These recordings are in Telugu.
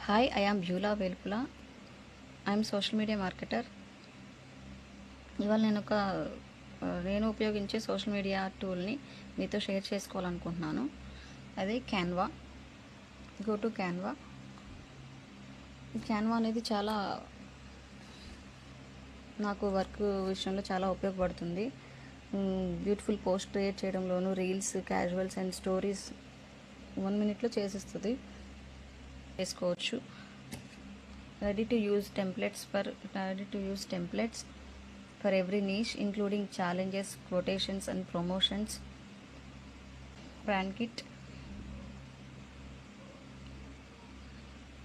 Hi, I am Beulah Velpula. I'm social media marketer. ఇవాళ నేను ఉపయోగించే సోషల్ మీడియా టూల్ని మీతో షేర్ చేసుకోవాలనుకుంటున్నాను. అదే Canva. Go to Canva. Canva అనేది చాలా నాకు వర్క్ విషయంలో చాలా ఉపయోగపడుతుంది. బ్యూటిఫుల్ పోస్ట్ క్రియేట్ చేయడంలోనూ, reels, casuals and stories 1 minute చేసేస్తుంది. చేసుకోవచ్చు. ready to use templates for every niche, including challenges, quotations and promotions. brand kit.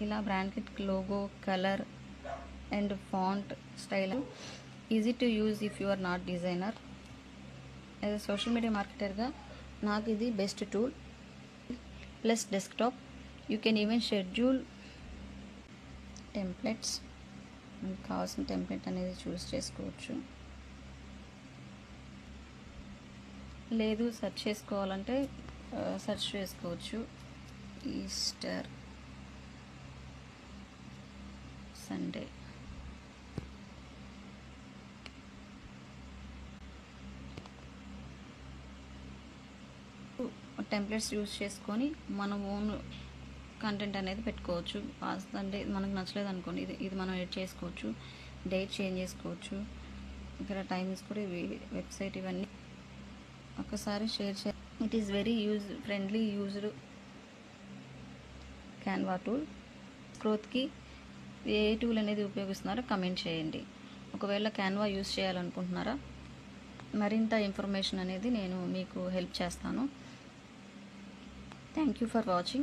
ఇలా brand kit logo, color and font style. easy to use if you are not designer. as a social media marketer గా నాకు ఇది best tool. Plus desktop. You can even schedule templates. మీకు కావాల్సిన టెంప్లెట్ అనేది చూస్ చేసుకోవచ్చు. లేదు సెర్చ్ చేసుకోవాలంటే సెర్చ్ చేసుకోవచ్చు. Easter Sunday. టెంప్లెట్స్ యూజ్ చేసుకొని మనం ఓన్ కంటెంట్ అనేది పెట్టుకోవచ్చు. అంటే మనకు నచ్చలేదు అనుకోండి, ఇది మనం ఎడిట్ చేసుకోవచ్చు, డేట్ చేంజ్ చేసుకోవచ్చు. ఇక్కడ టైమింగ్స్ కూడా వెబ్సైట్ ఇవన్నీ ఒకసారి షేర్ చే. It is very friendly used Canva tool. గ్రోత్కి ఏ టూల్ అనేది ఉపయోగిస్తున్నారో కమెంట్ చేయండి. ఒకవేళ క్యాన్వా యూజ్ చేయాలనుకుంటున్నారా, మరింత ఇన్ఫర్మేషన్ అనేది నేను మీకు హెల్ప్ చేస్తాను. Thank you for watching.